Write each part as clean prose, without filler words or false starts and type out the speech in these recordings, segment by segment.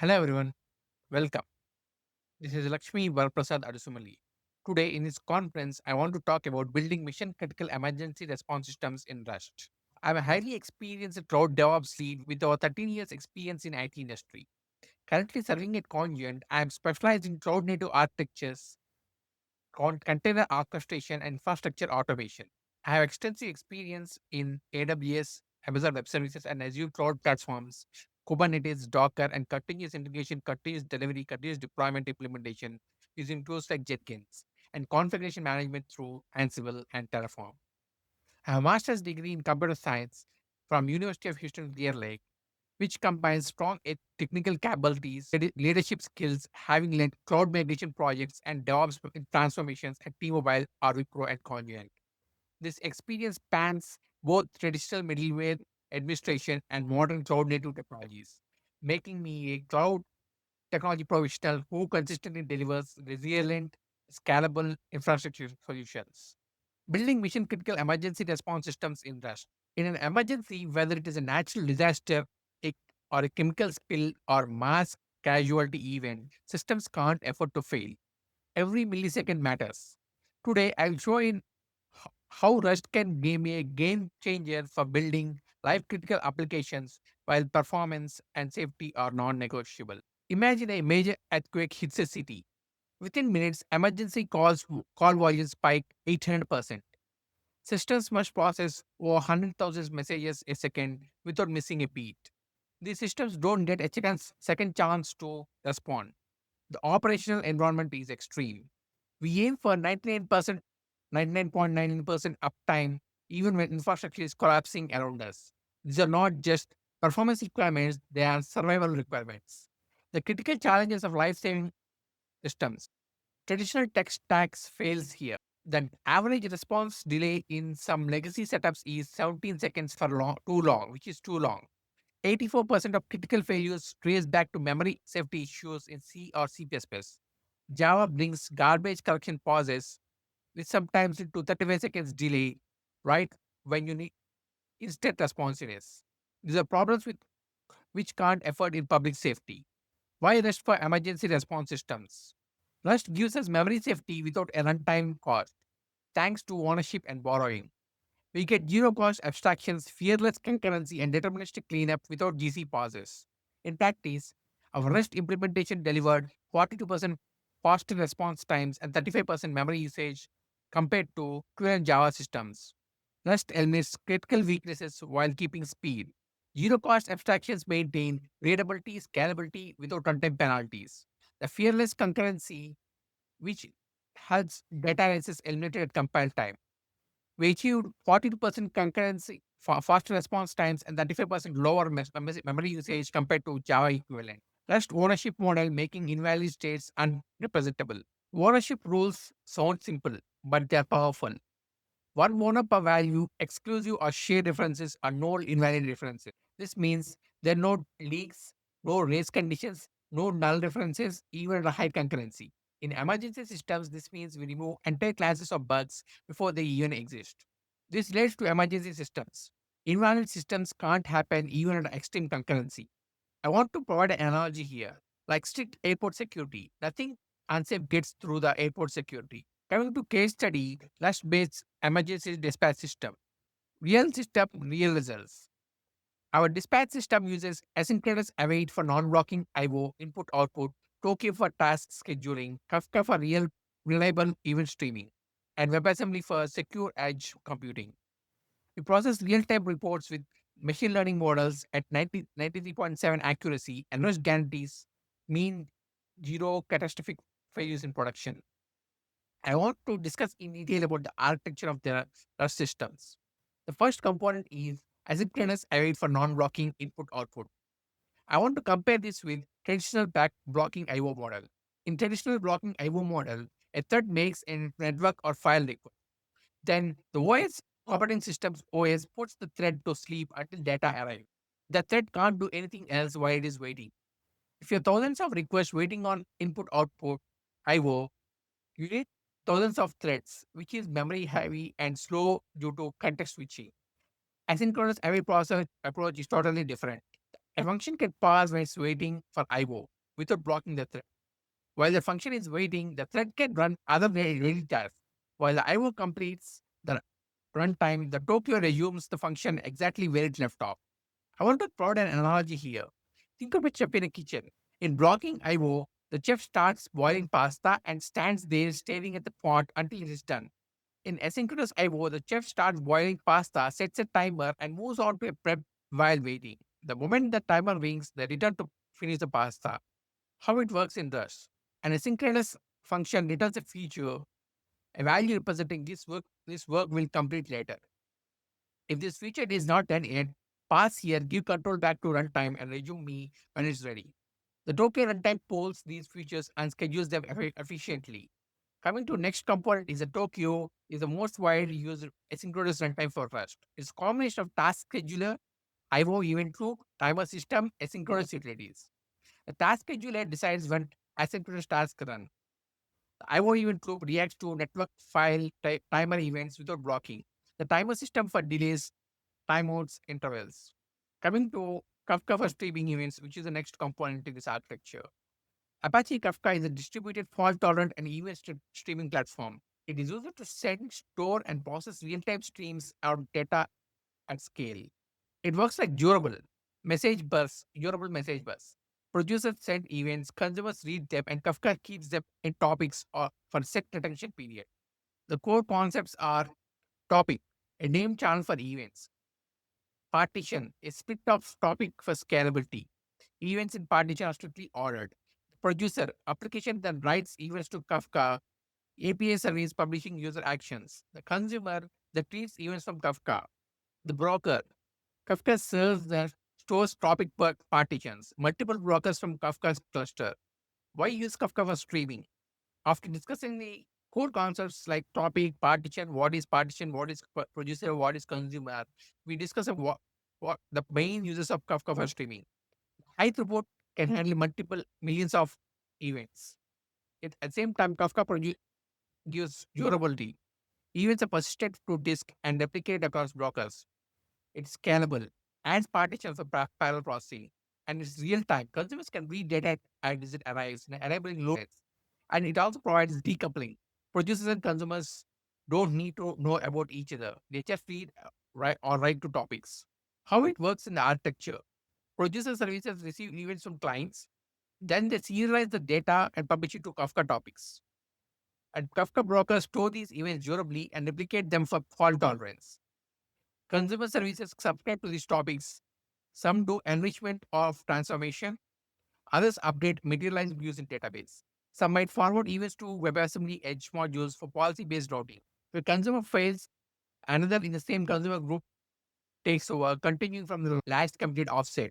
Hello everyone, welcome. This is Lakshmi Prasad Adusumilli. Today in this conference, I want to talk about building mission critical emergency response systems in Rust. I'm a highly experienced cloud DevOps lead with over 13 years experience in IT industry. Currently serving at Congruent, I am specialized in cloud native architectures, container orchestration, and infrastructure automation. I have extensive experience in AWS, Amazon Web Services, and Azure cloud platforms, Kubernetes, Docker, and continuous integration, continuous delivery, continuous deployment implementation using tools like Jenkins, and configuration management through Ansible and Terraform. I have a master's degree in computer science from University of Houston Clear Lake, which combines strong technical capabilities, leadership skills, having led cloud migration projects and DevOps transformations at T-Mobile, Pro, and Congruent. This experience spans both traditional middleware administration and modern cloud native technologies, making me a cloud technology professional who consistently delivers resilient, scalable infrastructure solutions. Building mission critical emergency response systems in Rust. In an emergency, whether it is a natural disaster a- or a chemical spill or mass casualty event, systems can't afford to fail. Every millisecond matters. Today, I'll show in how Rust can be a game changer for building life critical applications while performance and safety are non negotiable. Imagine a major earthquake hits a city. Within minutes, emergency call volumes spike 800%. Systems must process over 100,000 messages a second without missing a beat. These systems don't get a second chance to respond. The operational environment is extreme. We aim for 99.99% uptime even when infrastructure is collapsing around us. These are not just performance requirements, they are survival requirements. The critical challenges of life-saving systems. Traditional tech stacks fails here. The average response delay in some legacy setups is 17 seconds for too long, which is too long. 84% of critical failures trace back to memory safety issues in C or C++. Java brings garbage collection pauses, which sometimes lead to 35 seconds delay, right when you need instant responsiveness. These are problems with which can't afford in public safety. Why Rust for emergency response systems? Rust gives us memory safety without a runtime cost, thanks to ownership and borrowing. We get zero cost abstractions, fearless concurrency, and deterministic cleanup without GC pauses. In practice, our REST implementation delivered 42% faster response times and 35% memory usage compared to current Java systems. REST eliminates critical weaknesses while keeping speed. Zero cost abstractions maintain readability, scalability without runtime penalties. The fearless concurrency, which helps data analysis eliminated at compile time. We achieved 42% concurrency, faster response times, and 35% lower memory usage compared to Java equivalent. Rest ownership model making invalid states unrepresentable. Ownership rules sound simple, but they are powerful. One owner per value, exclusive or shared references are no invalid references. This means there are no leaks, no race conditions, no null references, even a high concurrency. In emergency systems, this means we remove entire classes of bugs before they even exist. This leads to emergency systems. Invalid systems can't happen even at extreme concurrency. I want to provide an analogy here. Like strict airport security, nothing unsafe gets through the airport security. Coming to case study, Rust based emergency dispatch system. Real system, real results. Our dispatch system uses asynchronous await for non-blocking IO input output, Tokyo for task scheduling, Kafka for reliable event streaming, and WebAssembly for secure edge computing. We process real-time reports with machine learning models at 93.7 accuracy and Rust guarantees mean zero catastrophic failures in production. I want to discuss in detail about the architecture of the Rust systems. The first component is asynchronous await for non-blocking input-output. I want to compare this with traditional back blocking IO model. In traditional blocking IO model, a thread makes a network or file request. Then the OS operating system's OS puts the thread to sleep until data arrive. The thread can't do anything else while it is waiting. If you have thousands of requests waiting on input output IO, you need thousands of threads, which is memory heavy and slow due to context switching. Asynchronous await process approach is totally different. A function can pause when it's waiting for IO without blocking the thread. While the function is waiting, the thread can run other ready tasks. While the IO completes the runtime, the Tokyo resumes the function exactly where it left off. I want to provide an analogy here. Think of a chef in a kitchen. In blocking IO, the chef starts boiling pasta and stands there staring at the pot until it is done. In asynchronous IO, the chef starts boiling pasta, sets a timer, and moves on to a prep while waiting. The moment the timer rings, they return to finish the pasta. How it works in Rust. An asynchronous function returns a feature, a value representing this work will complete later. If this feature is not done yet, pass here, give control back to runtime and resume me when it's ready. The Docker runtime polls these features and schedules them efficiently. Coming to next component is a Tokyo is the most widely used asynchronous runtime for Rust. It's a combination of task scheduler, IO event loop, timer system, asynchronous utilities. The task scheduler decides when asynchronous tasks run. The IO event loop reacts to network file timer events without blocking. The timer system for delays, timeouts, intervals. Coming to Kafka for streaming events, which is the next component in this architecture. Apache Kafka is a distributed, fault tolerant, and event streaming platform. It is used to send, store, and process real time streams of data at scale. It works like durable message bus. Producers send events, consumers read them, and Kafka keeps them in topics or for set attention period. The core concepts are topic, a name channel for events, partition, a split of topic for scalability. Events in partition are strictly ordered. Producer, application that writes events to Kafka, API service publishing user actions. The consumer that reads events from Kafka. The broker, Kafka serves that stores topic partitions, multiple brokers from Kafka's cluster. Why use Kafka for streaming? After discussing the core concepts like topic, partition, what is producer, what is consumer, we discuss what the main uses of Kafka for streaming. High throughput can handle multiple millions of events. At the same time, Kafka gives durability. Events are persistent to disk and replicate across blockers. It's scalable, adds partitions for parallel processing, and it's real time. Consumers can read data as it arrives, enabling low rates. And it also provides decoupling. Producers and consumers don't need to know about each other. They just read write to topics. How it works in the architecture. Producer services receive events from clients, then they serialize the data and publish it to Kafka topics. And Kafka brokers store these events durably and replicate them for fault tolerance. Consumer services subscribe to these topics. Some do enrichment of transformation, others update materialized views in database. Some might forward events to WebAssembly edge modules for policy-based routing. If a consumer fails, another in the same consumer group takes over, continuing from the last completed offset.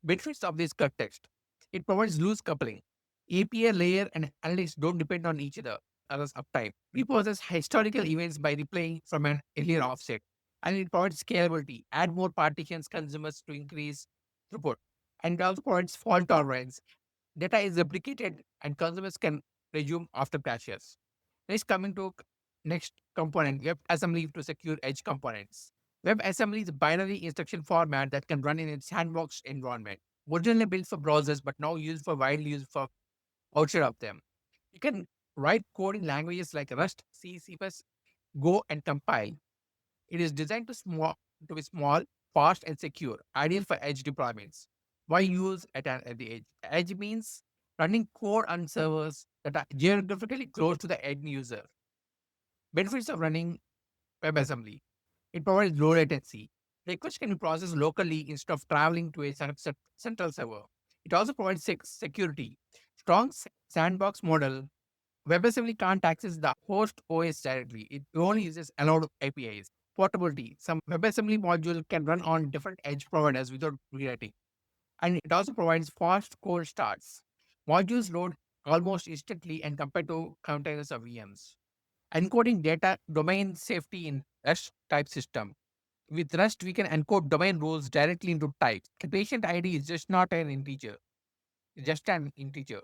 Benefits of this context. It provides loose coupling. API layer and analytics don't depend on each other's uptime. We process historical events by replaying from an earlier offset. And it provides scalability. Add more partitions consumers to increase throughput. And it also provides fault tolerance. Data is replicated and consumers can resume after crashes. Next, coming to next component, WebAssembly to secure edge components. WebAssembly is a binary instruction format that can run in a sandbox environment. Originally built for browsers, but now used for widely used for outside of them. You can write code in languages like Rust, C, C++, Go, and compile. It is designed to be small, fast, and secure, ideal for edge deployments. Why use at the edge? Edge means running code on servers that are geographically close to the end user. Benefits of running WebAssembly. It provides low latency. Requests can be processed locally instead of traveling to a central server. It also provides security. Strong sandbox model. WebAssembly can't access the host OS directly. It only uses allowed APIs. Portability. Some WebAssembly module can run on different edge providers without rewriting. And it also provides fast cold starts. Modules load almost instantly and compared to containers or VMs. Encoding data domain safety in Rust type system. With Rust, we can encode domain rules directly into types. The patient ID is just not an integer. It's just an integer.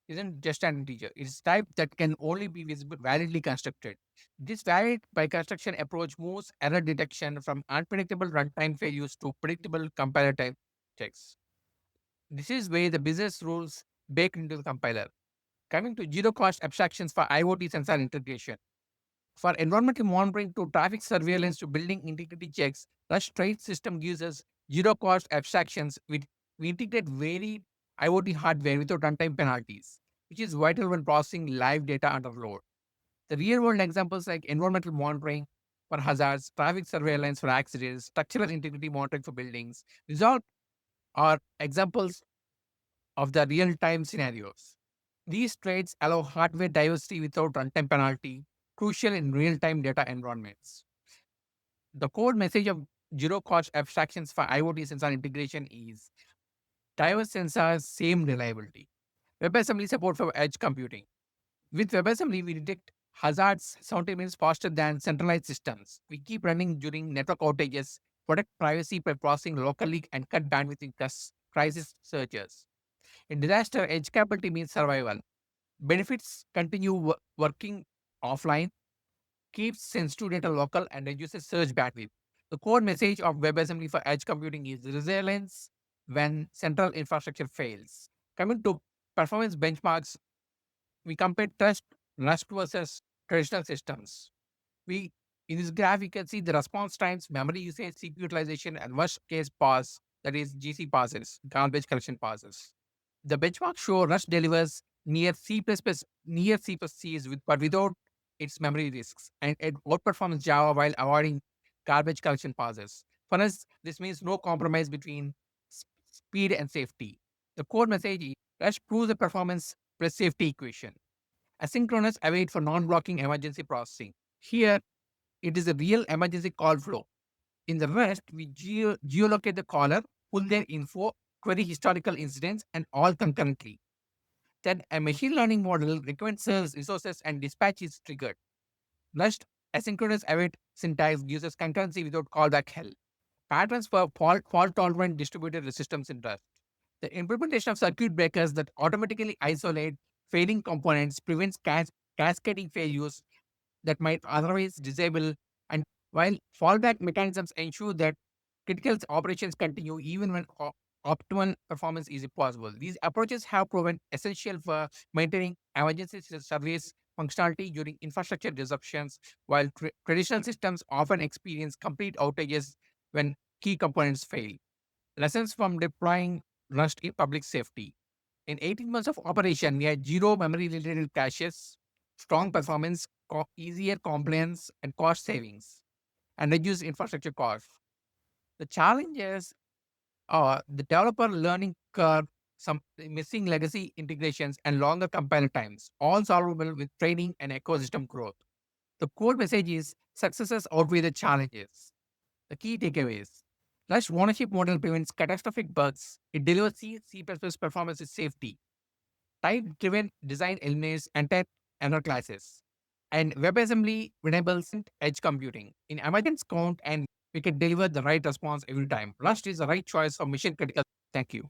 Isn't just an integer. It's type that can only be visible validly constructed. This valid by construction approach moves error detection from unpredictable runtime failures to predictable compiler time checks. This is where the business rules baked into the compiler. Coming to zero cost abstractions for IoT sensor integration. For environmental monitoring to traffic surveillance to building integrity checks, Rush Trade System uses zero cost abstractions. We integrate varied IoT hardware without runtime penalties, which is vital when processing live data under load. The real world examples like environmental monitoring for hazards, traffic surveillance for accidents, structural integrity monitoring for buildings, these all are examples of the real time scenarios. These trades allow hardware diversity without runtime penalty, crucial in real time data environments. The core message of zero cost abstractions for IoT sensor integration is diverse sensors, same reliability. WebAssembly support for edge computing. With WebAssembly, we detect hazards 70 minutes faster than centralized systems. We keep running during network outages, protect privacy by processing locally, and cut bandwidth in crisis surges. In disaster, edge capability means survival. Benefits continue working offline, keeps sensitive data local, and reduces surge bandwidth. The core message of WebAssembly for edge computing is resilience when central infrastructure fails. Coming to performance benchmarks, we compare Rust versus traditional systems. We In this graph, you can see the response times, memory usage, CPU utilization, and worst case pass, that is GC passes, garbage collection passes. The benchmarks show Rust delivers near C++Cs but without its memory risks, and it outperforms Java while avoiding garbage collection passes. For us, this means no compromise between speed and safety. The core message is Rust proves the performance plus safety equation. Asynchronous await for non-blocking emergency processing. Here, it is a real emergency call flow. In the rest, we geolocate the caller, pull their info, query historical incidents, and all concurrently. Then a machine learning model recommends resources and dispatch is triggered. Rust asynchronous await syntax uses concurrency without callback hell. Patterns for fault tolerant distributed systems in Rust. The implementation of circuit breakers that automatically isolate failing components prevents cascading failures that might otherwise disable, and while fallback mechanisms ensure that critical operations continue even when optimal performance is impossible. These approaches have proven essential for maintaining emergency service functionality during infrastructure disruptions, while traditional systems often experience complete outages when key components fail. Lessons from deploying Rust in public safety. In 18 months of operation, we had zero memory related caches, strong performance, easier compliance, and cost savings, and reduced infrastructure costs. The challenges are the developer learning curve, some missing legacy integrations, and longer compile times, all solvable with training and ecosystem growth. The core message is successes outweigh the challenges. The key takeaways. Rust ownership model prevents catastrophic bugs. It delivers C++ performance with safety. Type-driven design eliminates entire error classes. And WebAssembly enables edge computing. In emergence count, and we can deliver the right response every time. Rust is the right choice for mission critical. Thank you.